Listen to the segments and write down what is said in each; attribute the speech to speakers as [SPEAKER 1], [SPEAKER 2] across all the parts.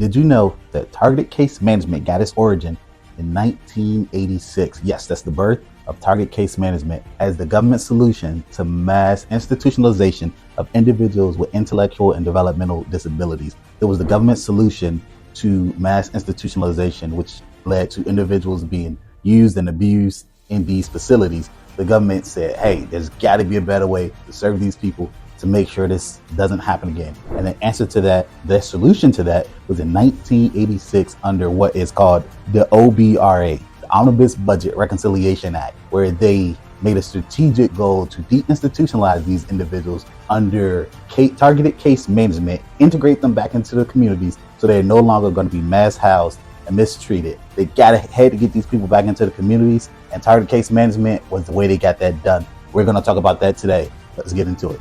[SPEAKER 1] Did you know that targeted case management got its origin in 1986? Yes, that's the birth of target case management as the government solution to mass institutionalization of individuals with intellectual and developmental disabilities. It was the government solution to mass institutionalization, which led to individuals being used and abused in these facilities. The government said, hey, there's got to be a better way to serve these people to make sure this doesn't happen again. And the answer to that, the solution to that, was in 1986 under what is called the OBRA, the Omnibus Budget Reconciliation Act, where they made a strategic goal to deinstitutionalize these individuals under targeted case management, integrate them back into the communities so they're no longer going to be mass housed and mistreated. They had to get these people back into the communities, and targeted case management was the way they got that done. We're going to talk about that today. Let's get into it.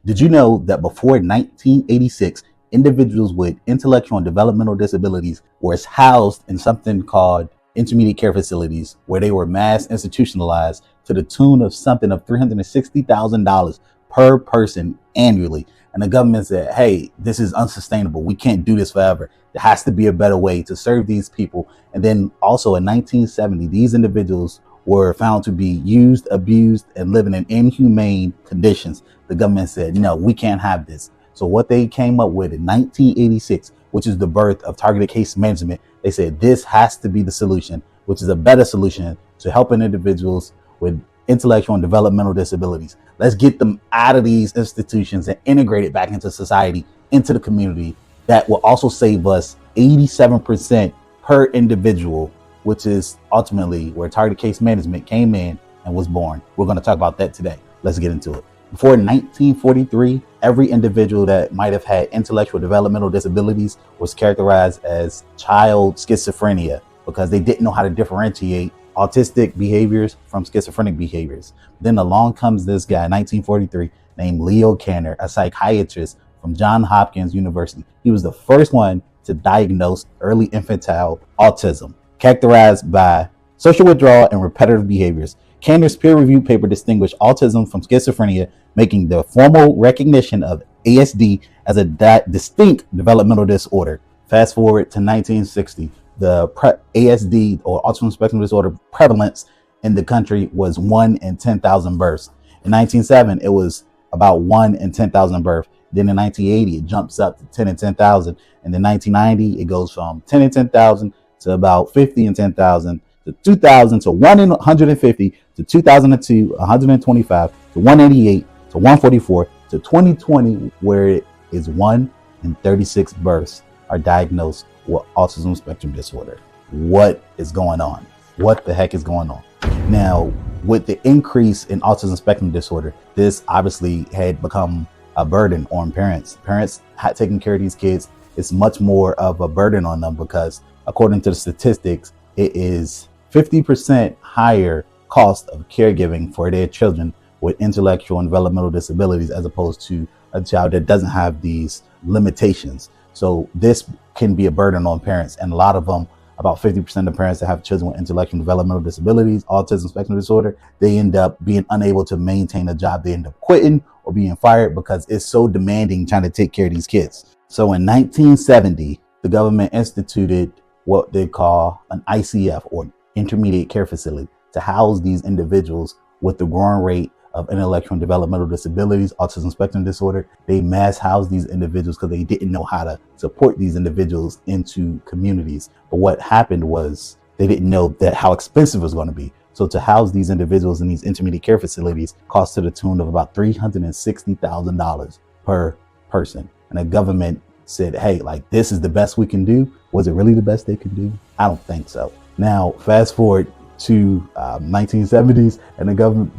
[SPEAKER 1] Did you know that before 1986, individuals with intellectual and developmental disabilities were housed in something called intermediate care facilities, where they were mass institutionalized to the tune of something of $360,000 per person annually? And the government said, hey, this is unsustainable. We can't do this forever. There has to be a better way to serve these people. And then also in 1970, these individuals were found to be used, abused, and living in inhumane conditions. The government said, no, we can't have this. So what they came up with in 1986, which is the birth of targeted case management, they said this has to be the solution, which is a better solution to helping individuals with intellectual and developmental disabilities. Let's get them out of these institutions and integrate it back into society, into the community. That will also save us 87% per individual, which is ultimately where targeted case management came in and was born. We're going to talk about that today. Let's get into it. Before 1943, every individual that might have had intellectual developmental disabilities was characterized as child schizophrenia because they didn't know how to differentiate autistic behaviors from schizophrenic behaviors. Then along comes this guy in 1943 named Leo Kanner, a psychiatrist from Johns Hopkins University. He was the first one to diagnose early infantile autism, characterized by social withdrawal and repetitive behaviors. Kanner's peer-reviewed paper distinguished autism from schizophrenia, making the formal recognition of ASD as a distinct developmental disorder. Fast forward to 1960, the ASD or autism spectrum disorder prevalence in the country was 1 in 10,000 births. In 1907, it was about 1 in 10,000 births. Then in 1980, it jumps up to 10 in 10,000. And in 1990, it goes from 10 in 10,000 to about 50 in 10,000, to 2000 to 1 in 150, to 2002, 125, to 188, to 144, to 2020, where it is 1 in 36 births are diagnosed with autism spectrum disorder. What is going on? What the heck is going on? Now, with the increase in autism spectrum disorder, this obviously had become a burden on parents. Parents taking care of these kids is much more of a burden on them because according to the statistics, it is 50% higher cost of caregiving for their children with intellectual and developmental disabilities as opposed to a child that doesn't have these limitations. So this can be a burden on parents, and a lot of them, about 50% of parents that have children with intellectual and developmental disabilities, autism spectrum disorder, they end up being unable to maintain a job. They end up quitting or being fired because it's so demanding trying to take care of these kids. So in 1970, the government instituted what they call an ICF, or intermediate care facility, to house these individuals with the growing rate of intellectual and developmental disabilities, autism spectrum disorder. They mass housed these individuals because they didn't know how to support these individuals into communities. But what happened was they didn't know that how expensive it was going to be. So to house these individuals in these intermediate care facilities cost to the tune of about $360,000 per person. And the government said, hey, like, this is the best we can do. Was it really the best they could do? I don't think so. Now, fast forward to 1970s, and the government,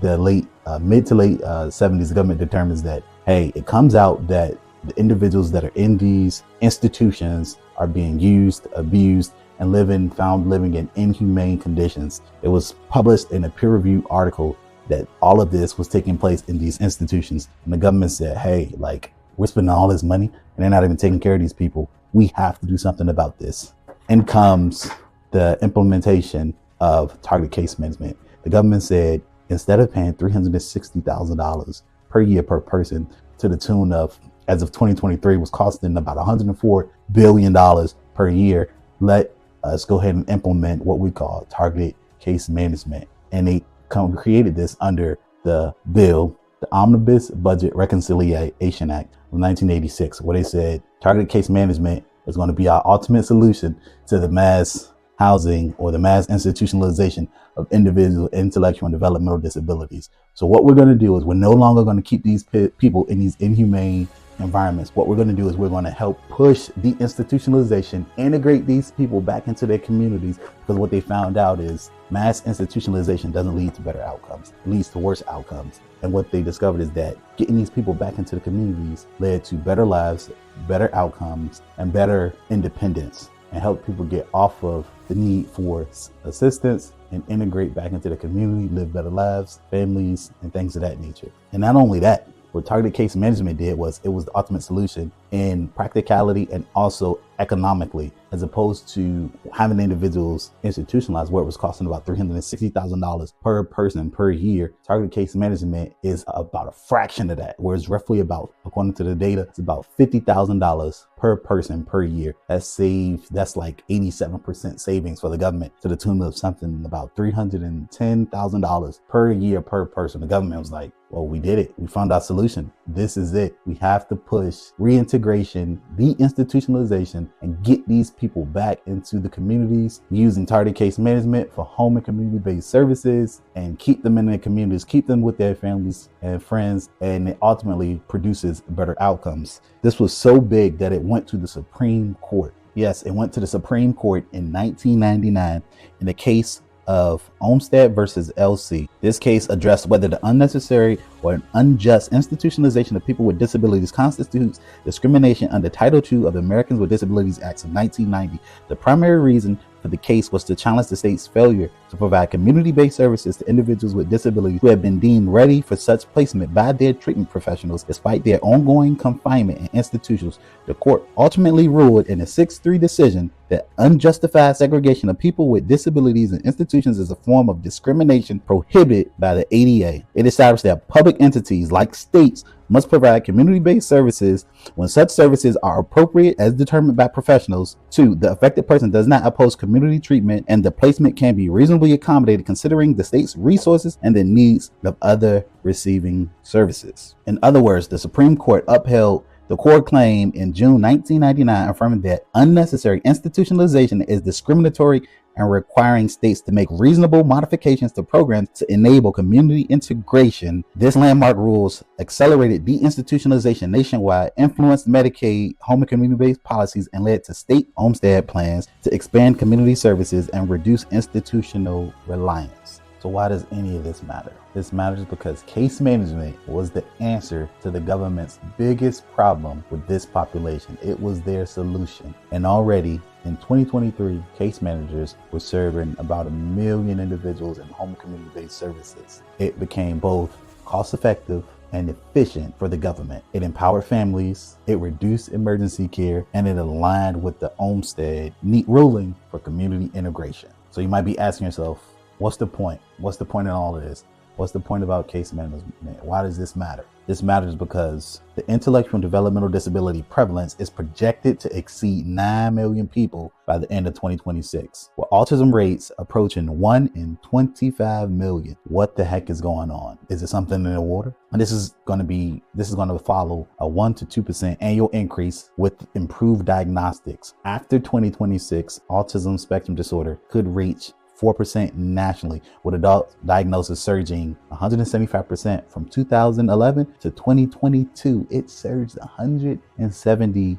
[SPEAKER 1] mid to late 70s, the government determines that, hey, it comes out that the individuals that are in these institutions are being used, abused, and found living in inhumane conditions. It was published in a peer-reviewed article that all of this was taking place in these institutions. And the government said, hey, like, we're spending all this money and they're not even taking care of these people. We have to do something about this. And comes the implementation of targeted case management. The government said, instead of paying $360,000 per year per person to the tune of, as of 2023, was costing about $104 billion per year. Let us go ahead and implement what we call targeted case management. And they created this under the bill, the Omnibus Budget Reconciliation Act of 1986, where they said targeted case management is going to be our ultimate solution to the mass housing or the mass institutionalization of individual intellectual and developmental disabilities. So what we're going to do is we're no longer going to keep these people in these inhumane environments. What we're going to do is we're going to help push deinstitutionalization, integrate these people back into their communities, because what they found out is mass institutionalization doesn't lead to better outcomes. It leads to worse outcomes. And what they discovered is that getting these people back into the communities led to better lives, better outcomes, and better independence, and help people get off of the need for assistance and integrate back into the community, live better lives, families, and things of that nature. And not only that, what targeted case management did was it was the ultimate solution in practicality and also economically, as opposed to having individuals institutionalized where it was costing about $360,000 per person per year. Targeted case management is about a fraction of that, whereas roughly about, according to the data, it's about $50,000 per person per year. That's like 87% savings for the government, to the tune of something about $310,000 per year per person. The government was like, well, we did it. We found our solution. This is it. We have to push reintegration, deinstitutionalization, and get these people back into the communities using targeted case management for home and community-based services, and keep them in their communities, keep them with their families and friends, and it ultimately produces better outcomes. This was so big that it went to the Supreme Court. Yes, it went to the Supreme Court in 1999 in the case of Olmstead versus LC. This case addressed whether the unnecessary or an unjust institutionalization of people with disabilities constitutes discrimination under Title II of the Americans with Disabilities Act of 1990. The primary reason for the case was to challenge the state's failure to provide community-based services to individuals with disabilities who have been deemed ready for such placement by their treatment professionals despite their ongoing confinement in institutions. The court ultimately ruled in a 6-3 decision that unjustified segregation of people with disabilities in institutions is a form of discrimination prohibited by the ADA. It established that public entities like states must provide community-based services when such services are appropriate as determined by professionals. 2, the affected person does not oppose community treatment, and the placement can be reasonably accommodated considering the state's resources and the needs of other receiving services. In other words, the Supreme Court upheld the core claim in June 1999, affirming that unnecessary institutionalization is discriminatory and requiring states to make reasonable modifications to programs to enable community integration. This landmark rules accelerated deinstitutionalization nationwide, influenced Medicaid, home and community-based policies, and led to state Olmstead plans to expand community services and reduce institutional reliance. So why does any of this matter? This matters because case management was the answer to the government's biggest problem with this population. It was their solution. And already in 2023, case managers were serving about 1 million individuals in home community-based services. It became both cost-effective and efficient for the government. It empowered families, it reduced emergency care, and it aligned with the Olmstead ruling for community integration. So you might be asking yourself, what's the point? What's the point in all of this? What's the point about case management? Why does this matter? This matters because the intellectual and developmental disability prevalence is projected to exceed 9 million people by the end of 2026, with autism rates approaching 1 in 25 million. What the heck is going on? Is it something in the water? And this is going to follow a 1 to 2% annual increase with improved diagnostics. After 2026, autism spectrum disorder could reach 4% nationally, with adult diagnosis surging 175% from 2011 to 2022. It surged 175%.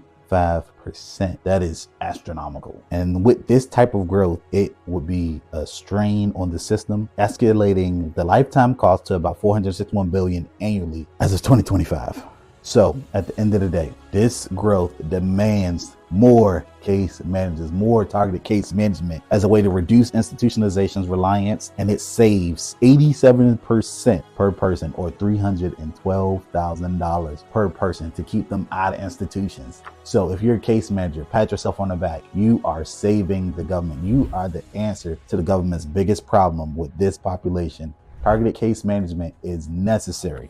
[SPEAKER 1] That is astronomical. And with this type of growth, it would be a strain on the system, escalating the lifetime cost to about $461 billion annually as of 2025. So at the end of the day, this growth demands more case managers, more targeted case management as a way to reduce institutionalization's reliance, and it saves 87% per person, or $312,000 per person, to keep them out of institutions. So if you're a case manager, pat yourself on the back. You are saving the government. You are the answer to the government's biggest problem with this population. Targeted case management is necessary.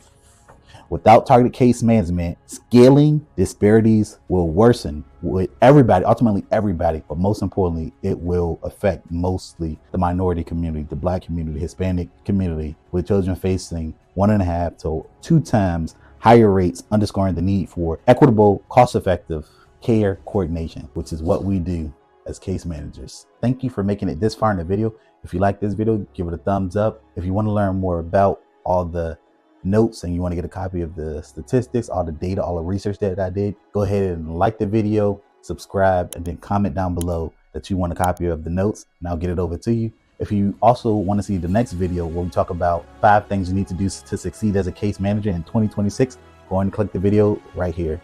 [SPEAKER 1] Without targeted case management, scaling disparities will worsen with everybody, ultimately everybody, but most importantly, it will affect mostly the minority community, the Black community, Hispanic community, with children facing 1.5 to 2 times higher rates, underscoring the need for equitable, cost-effective care coordination, which is what we do as case managers. Thank you for making it this far in the video. If you like this video, give it a thumbs up. If you want to learn more about all the notes and you want to get a copy of the statistics, all the data, all the research that I did, go ahead and like the video, subscribe, and then comment down below that you want a copy of the notes, and I'll get it over to you. If you also want to see the next video where we talk about 5 things you need to do to succeed as a case manager in 2026, go and click the video right here.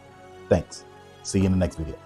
[SPEAKER 1] Thanks. See you in the next video.